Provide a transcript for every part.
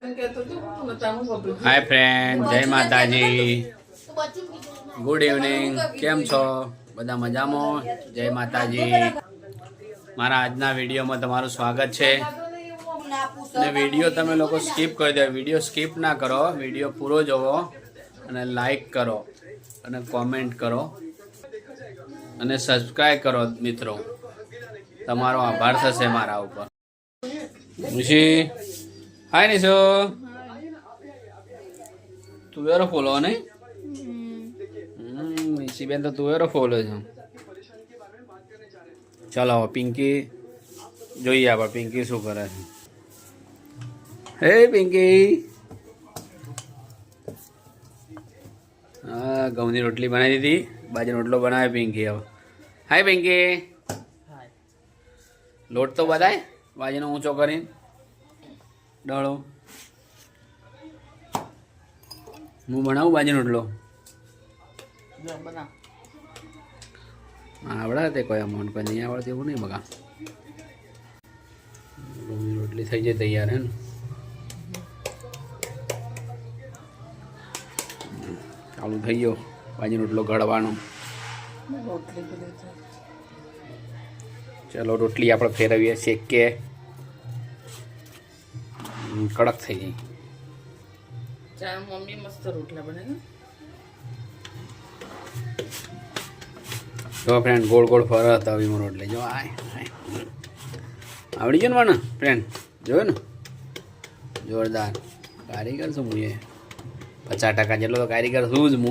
Hi friend, जय माताजी, good evening. केम छो बधा मजामां? जय माताजी। मारा आजना विडियो में तमारुं स्वागत है। विडियो तमे लोग स्कीप कर दो। विडियो स्कीप ना करो, विडियो पूरो जोवो अने लाइक करो अने कॉमेंट करो अने सब्सक्राइब करो। मित्रों तमारो आभार थशे मारा उपर। मुशी हाय निशो, तू वेरो फॉलो नहीं? निशी बेन तो तू वेरो फॉलो छो। चलो पिंकी જોઈએ આપણે પિંકી શું કરે છે। હે પિંકી, હા ઘઉંની રોટલી બનાવી દીધી, બાજરી રોટલો બનાવે પિંકી। હવે હાય પિંકી, લોટ તો બધાય બાજીનો ઊંચો કરીને ડળો। હું બનાવું બાજીનો રોટલો? આવડે તે કોઈ અમોન કોઈ નહીં આવડતું એવું નહીં બગા। रोटली थी जाए तैयार है। चालू थी गयो बाजी रोटलो घड़वानो। चलो रोटली आप फेरवीए शेक के कड़क थी गई। मम्मी मस्त रोटला बने। तो फ्रेंड गोल गोल फर तवी में रोटली जो आए आवड़ी गयो ने फ्रेंड, जो ने जोरदार कारीगर छूं। मुझे 50% जेटलो तो कारीगर छूं ज मु।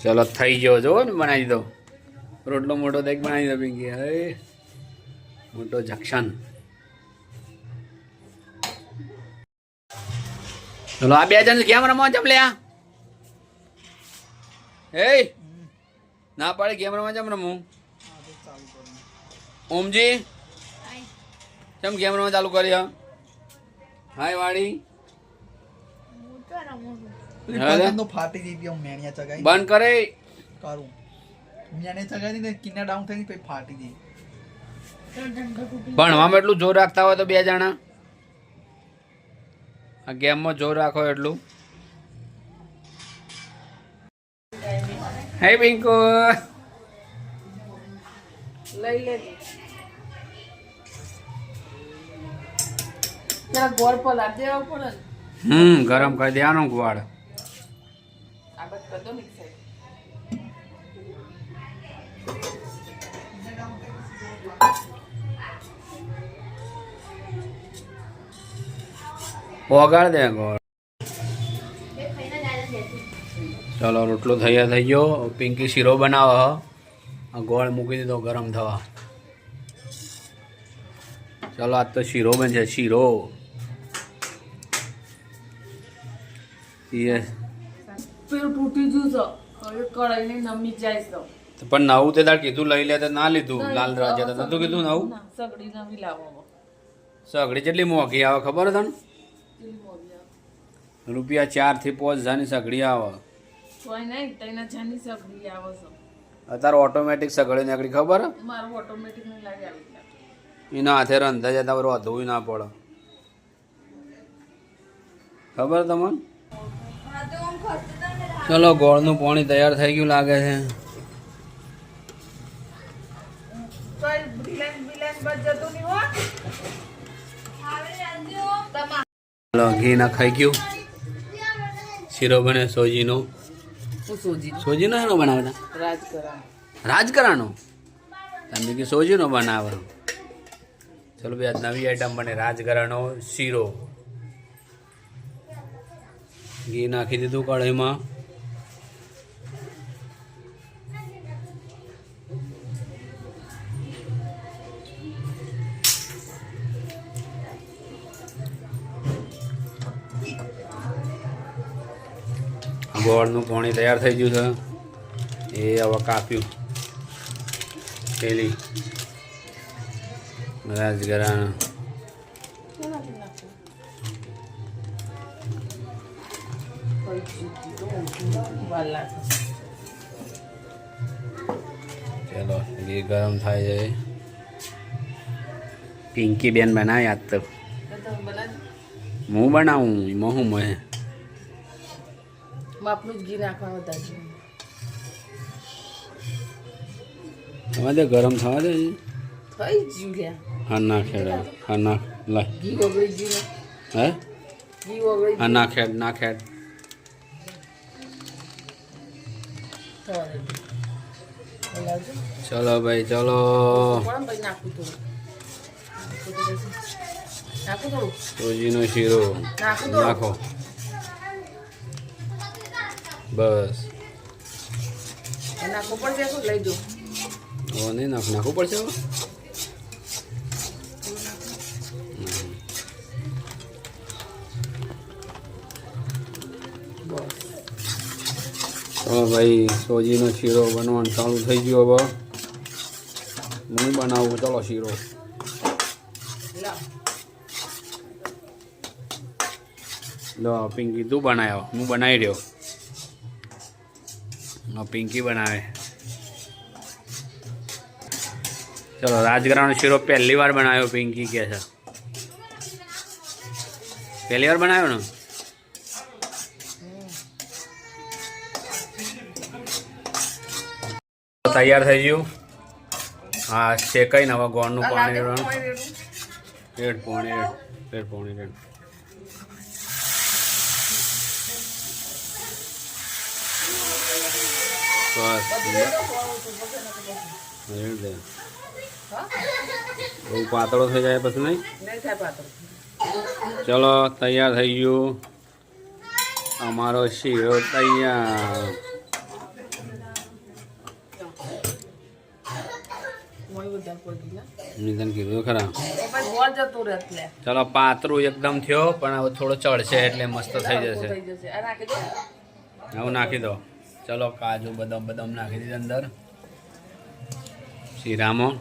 चलो थई गयो, जो ने बनावी दो रोटलो मोटो देख बनावी दो पिंकी। हे मोटो जंक्शन। चलो आ बे जण केम रमो चम ले आ। हे ना पाड़े गेम रमवा चम रमू? ओम जी चम गेम रमवा चालू करी? हाय वाड़ी तो फाटी दी दियो मेणिया चगाई बंद करे करू। मेणे चगाई ने किन्ना डाउन थई पे फाटी दी। भणवामां એટલું જોર રાખતા હોય તો બે જણા આ ગેમમાં જોર રાખો એટલું। हे पिंकू लई ले जरा गोड़ पला देवा पड़े। गरम कर देवानो गोड़। आ बस कर दो मिक्स है। ओगाड़ दे गोड़। चलो रोटलो तैयार थी गयो। पिंकी शीरो बनाव। गोड़ मूकी दीधो गरम थवा। चलो आज तो शीरो बन जाए। शीरो ये फिर टूटी जूसो હવે કડાઈને નમી જાય તો પણ નવું તે તાર કીધું લઈ લે તો ના લીધું। લાલ રાજા તો નતું કીધું નવું? સગડી નવી લાવો। સગડી કેટલી મોંઘી આવે ખબર તને? રૂપિયા 4 થી 5 હજારની સગડી આવે। કોઈ નહીં તઈને જાની સગડી આવો છો। અત્યારે ઓટોમેટિક સગડી નીકળી ખબર? મારું ઓટોમેટિક નહીં લાગે આવી એના હાથે રંધા જતા રોધવું ના પડે ખબર તમને? ચલો ગોળનું પાણી તૈયાર થઈ ગયું લાગે છે। ચલો ઘી નાખાઈ ગયું। શીરો બને સોજીનો। સોજીનો એનો બનાવતા રાજકરાનો તમે કે સોજીનો બનાવો। चलो भाई आज नवी आइटम बने राजगरानो शीरो। घी नाखी दीधु कढ़ाई में। ગોળનું પાણી તૈયાર થઈ ગયું છે। એ હવે કાપ્યું પેલી રાજગરાનો। चलो घी गरम थाय जाए પિંકી બેન બનાવે આજ તો તો તમે બનાવી હું બનાવું એમાં હું મેં માપનું જ ઘી નાખવાનું વધારે થવા દે ગરમ થવા દે થઈ જ્યું લ્યા હા નાખેડ હા નાખ લાય ઘી ઓગળી ગયું હે ઘી ઓગળી હા નાખેડ નાખેડ થવા દે બોલાવજો ચલો ભાઈ ચલો પણ ભાઈ નાખું થોડું નાખું થોડું સોજીનો શીરો નાખું થોડું નાખો બસ નાખવું પડશે શું લઈ જો હવે નહીં નાખવું પડશે હવે ચલો ભાઈ સોજીનો શીરો બનવાનું ચાલુ થઈ ગયો હવે હું બનાવું ચલો શીરો લો પિંકી તું બનાવ્યો હું બનાવી રહ્યો પિંકી બનાવે ચલો રાજગરાનો શીરો પહેલી વાર બનાવ્યો પિંકી કે છે પહેલી વાર બનાવ્યો ને તૈયાર થઈ ગયું હા શેકાઈ ને હવે ગોળનું પાણી રેડ પાણી રેડ પાણી રેડ બસ બહુ પાતળો થઈ જાય પછી નહીં નહીં થાય પાતળું ચલો તૈયાર થઈ ગયું અમારો શીરો તૈયાર મેં તને કીધું ખરા ચલો પાતળું એકદમ થયો પણ હવે થોડો ચડશે એટલે મસ્ત થઈ જશે હવે નાખી દો ચલો કાજુ બદામ બદામ નાખી દીધી અંદર શીરામાં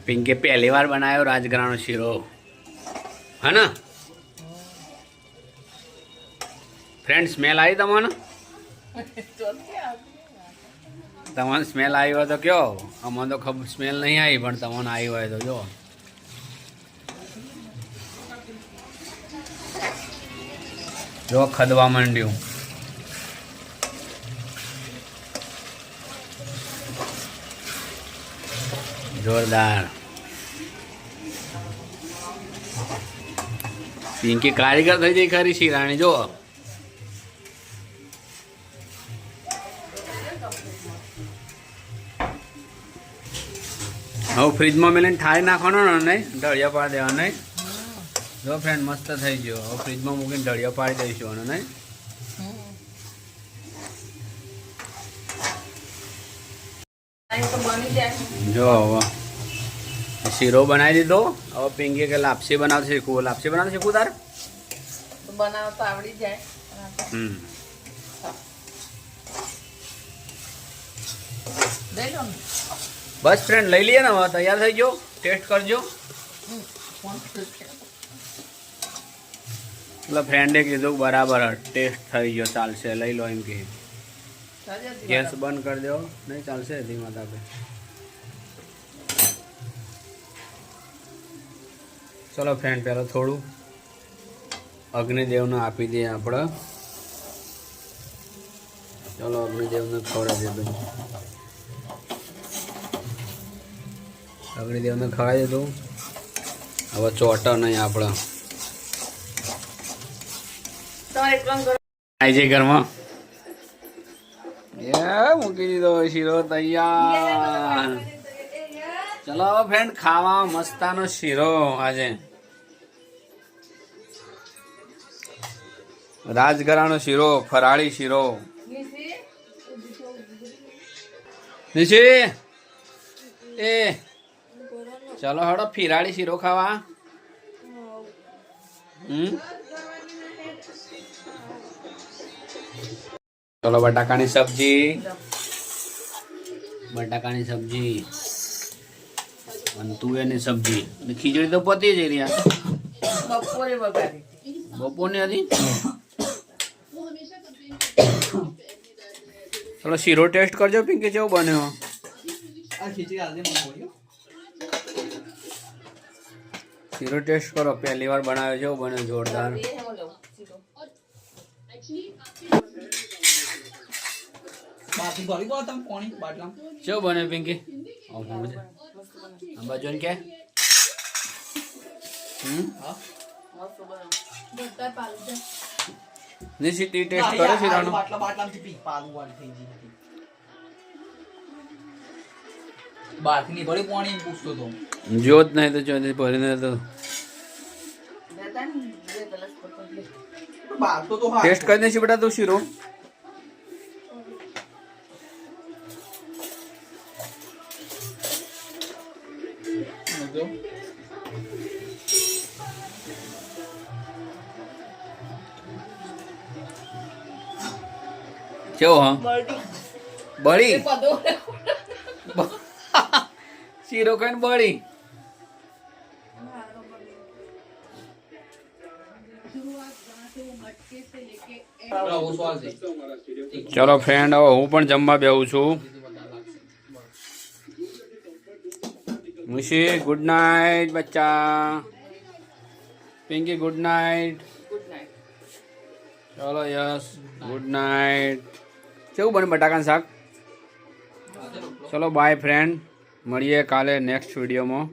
પિંકે પહેલી વાર બનાવ્યો રાજગરાનો શીરો હા ને ફ્રેન્ડ સ્મેલ આવી તમને તમને સ્મેલ આવી હોય તો કયો આમાં તો ખબર સ્મેલ નહીં આવી પણ તમને આવી હોય તો જો જો ખદવા માંડ્યું જોરદાર પિંકી કારીગર થઈ જઈ ખરી શીરાણી જો હવે ફ્રીજમાં મેલીને ઠારી નાખવાનો ને નહીં ઢળિયા પાડી દેવાનો નહીં જો ફ્રેન્ડ મસ્ત થઈ ગયો હવે ફ્રીજમાં મૂકીને ઢળિયા પાડી દઈશું અને નહીં જો હવે શીરો બનાવી દીધો હવે પિંકી કે લાપસી બનાવતા શીખવું લાપસી બનાવતા શીખવું તાર બનાવતા આવડી જાય બસ ફ્રેન્ડ લઈ લઈએ ને હવે તૈયાર થઈ ગયો ટેસ્ટ કરજો એટલે ફ્રેન્ડે કીધું બરાબર ટેસ્ટ થઈ ગયો ચાલશે લઈ લો એમ કે ગેસ બંધ કરી દો નહીં ચાલશે ધીમા તાપે ચલો ફ્રેન્ડ પહેલાં થોડું અગ્નિદેવને આપી દઈએ આપણે ચલો અગ્નિદેવને ખવડાવી દીધું અગ્નિદેવને ખવડાવી દીધું હવે ચોટો નહીં આપણે આવી જાય ઘરમાં એ મૂકી દીધો શીરો તૈયાર ચલો ફ્રેન્ડ ખાવા મસ્તાનો શીરો આજે રાજગરાનો શીરો ફરાળી શીરો નિશી એ ચલો હડો ફિરાળી શીરો ખાવા ચલો બટાકાની સબ્જી અને તુવેરની સબ્જી અને ખીચડી તો પતી જઈ રહ્યા બપોરે વગાડી બપોરની હતી થોડો શીરો ટેસ્ટ કરજો પિંકી, કેવો બન્યો? આ ખીચડી આજે મને બોલ્યો. શીરો ટેસ્ટ કરો, પહેલી વાર બનાવ્યો, કેવો બન્યો? જોરદાર. બાકી ભરી દો તમે પાણી બાટલા. કેવો બન્યો પિંકી? બાજુ કે હા નિશિતી ટેસ્ટ કરે શીરાનો. બાટલા બાટલામાંથી પી પાલું વાળી થઈ ગઈ હતી. બાકી ની ભરી પાણી પૂછતો તો. જો જ નહીં તો જો ભરીને તો બાટલો તો હા ટેસ્ટ કરી દેશે બેટા તું શીરો. જો કેવો? હા બળી શીરો કઈને બળી. ચલો ફ્રેન્ડ, હવે હું પણ જમવા બેહું છું. મુશી ગુડ નાઇટ બચ્ચા. Pinky good night. ચલો યસ ગુડ નાઇટ. કેવું બને બટાકાનું શાક? ચલો બાય ફ્રેન્ડ, મળીએ કાલે નેક્સ્ટ વિડીયોમાં.